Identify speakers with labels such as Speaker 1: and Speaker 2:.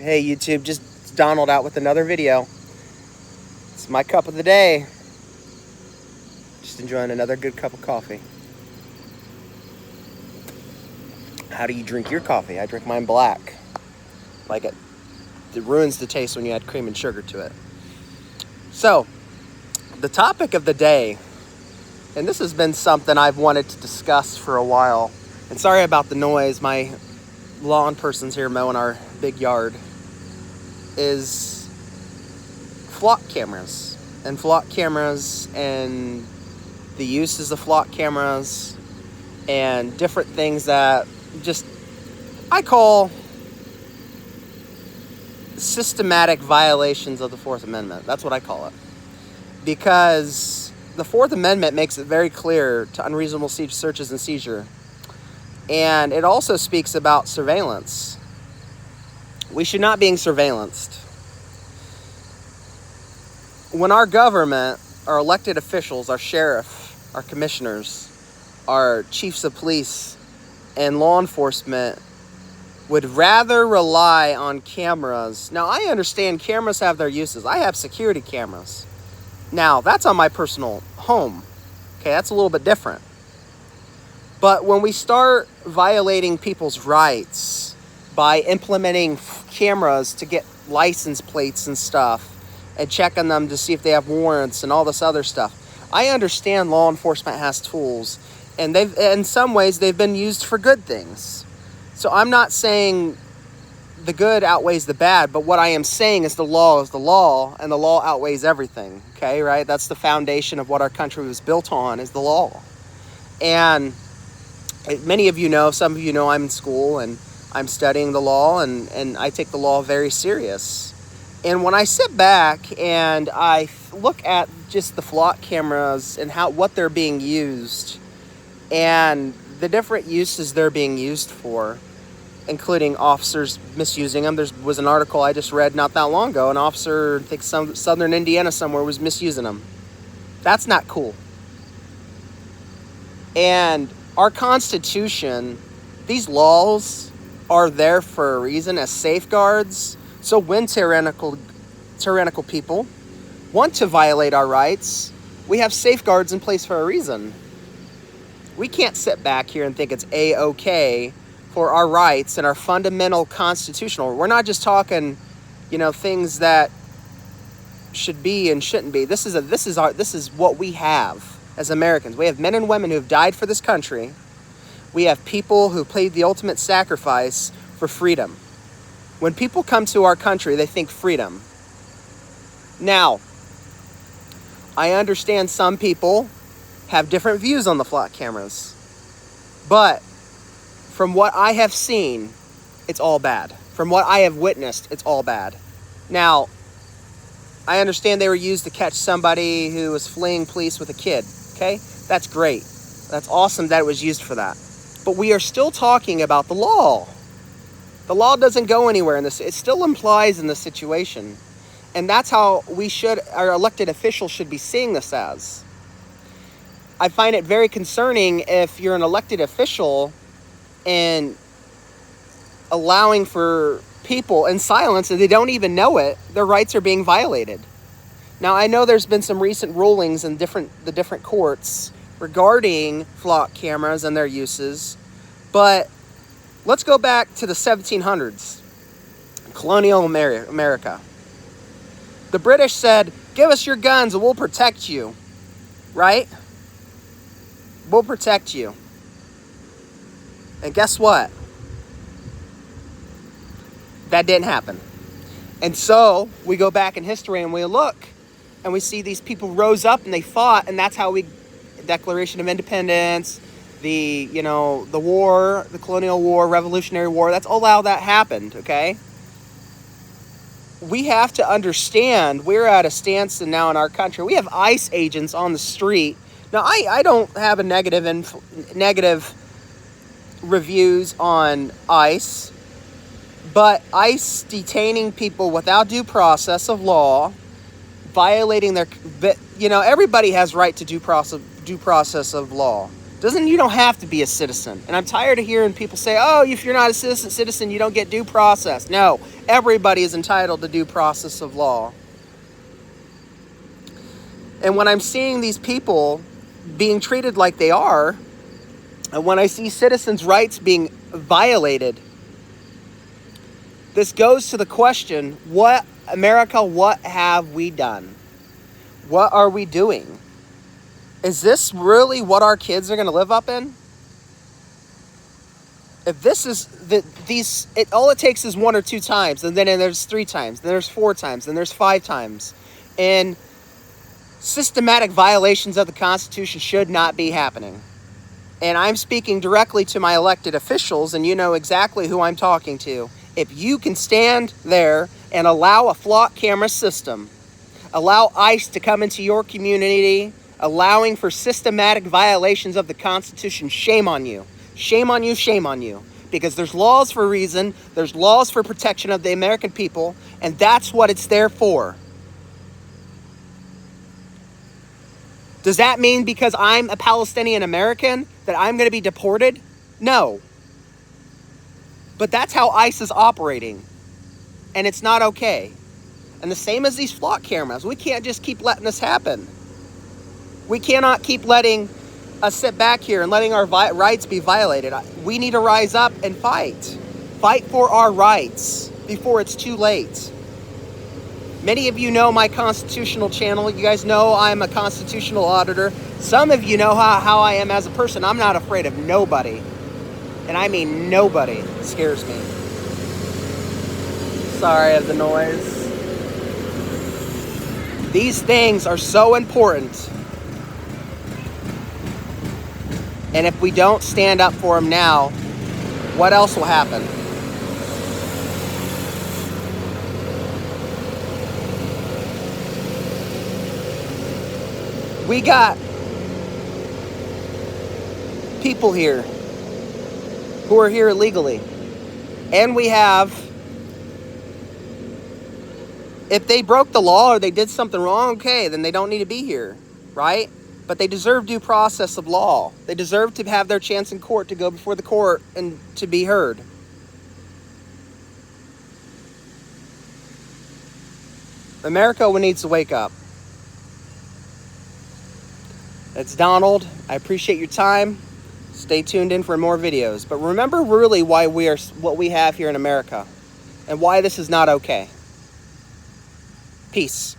Speaker 1: Hey YouTube, just Donald out with another video. It's my cup of the day. Just enjoying another good cup of coffee. How do you drink your coffee? I drink mine black. Like it ruins the taste when you add cream and sugar to it. So, the topic of the day, and this has been something I've wanted to discuss for a while. And sorry about the noise, my lawn person's here mowing our big yard. Is flock cameras and the uses of flock cameras and different things that just I call systematic violations of the Fourth Amendment. That's what I call it, because the Fourth Amendment makes it very clear to unreasonable searches and seizure, and it also speaks about surveillance. We should not be surveillanced. When our government, our elected officials, our sheriff, our commissioners, our chiefs of police, and law enforcement would rather rely on cameras. Now, I understand cameras have their uses. I have security cameras. Now, that's on my personal home. Okay, that's a little bit different. But when we start violating people's rights by implementing cameras to get license plates and stuff and checking them to see if they have warrants and all this other stuff, I understand law enforcement has tools, and in some ways they've been used for good things. So I'm not saying the good outweighs the bad, but what I am saying is the law, and the law outweighs everything. Okay, right? That's the foundation of what our country was built on, is the law. And many of you know, some of you know, I'm in school and I'm studying the law, and I take the law very serious. And when I sit back and I look at just the flock cameras and what they're being used and the different uses they're being used for, including officers misusing them. There was an article I just read not that long ago. An officer, I think southern Indiana somewhere, was misusing them. That's not cool. And our Constitution, these laws are there for a reason, as safeguards. So when tyrannical people want to violate our rights, we have safeguards in place for a reason. We can't sit back here and think it's A-okay for our rights and our fundamental constitutional. We're not just talking, things that should be and shouldn't be. This is what we have as Americans. We have men and women who have died for this country. We have people who paid the ultimate sacrifice for freedom. When people come to our country, they think freedom. Now, I understand some people have different views on the flock cameras, but from what I have seen, it's all bad. From what I have witnessed, it's all bad. Now, I understand they were used to catch somebody who was fleeing police with a kid, okay? That's great. That's awesome that it was used for that. But we are still talking about the law. The law doesn't go anywhere in this. It still implies in this situation. And that's how our elected officials should be seeing this as. I find it very concerning if you're an elected official and allowing for people in silence, and they don't even know it, their rights are being violated. Now, I know there's been some recent rulings in the different courts regarding flock cameras and their uses, but let's go back to the 1700s, colonial America. The British said, "Give us your guns and we'll protect you," right? We'll protect you. And guess what? That didn't happen. And so we go back in history and we look and we see these people rose up and they fought, and that's how Declaration of Independence, the war, the colonial war, Revolutionary War, that's all how that happened, okay? We have to understand we're at a standstill now in our country. We have ICE agents on the street. Now, I don't have a negative reviews on ICE, but ICE detaining people without due process of law, violating everybody has right to due process of law. You don't have to be a citizen. And I'm tired of hearing people say, oh, if you're not a citizen, you don't get due process. No, everybody is entitled to due process of law. And when I'm seeing these people being treated like they are, and when I see citizens' rights being violated, this goes to the question, what have we done? What are we doing? Is this really what our kids are going to live up in? If this is all it takes is 1 or 2 times, and then there's 3 times, then there's 4 times, then there's 5 times, and systematic violations of the Constitution should not be happening. And I'm speaking directly to my elected officials, and you know exactly who I'm talking to. If you can stand there and allow a flock camera system, allow ICE to come into your community, allowing for systematic violations of the Constitution, shame on you. Shame on you, shame on you. Because there's laws for a reason, there's laws for protection of the American people, and that's what it's there for. Does that mean because I'm a Palestinian American that I'm going to be deported? No. But that's how ICE is operating. And it's not okay. And the same as these flock cameras. We can't just keep letting this happen. We cannot keep letting us sit back here and letting our rights be violated. We need to rise up and fight. Fight for our rights before it's too late. Many of you know my constitutional channel. You guys know I'm a constitutional auditor. Some of you know how I am as a person. I'm not afraid of nobody. And I mean nobody scares me. Sorry of the noise. These things are so important. And if we don't stand up for them now, what else will happen? We got people here who are here illegally. And we have, if they broke the law or they did something wrong, okay, then they don't need to be here, right? But they deserve due process of law. They deserve to have their chance in court, to go before the court and to be heard. America needs to wake up. It's Donald. I appreciate your time. Stay tuned in for more videos. But remember really why we are what we have here in America and why this is not okay. Peace.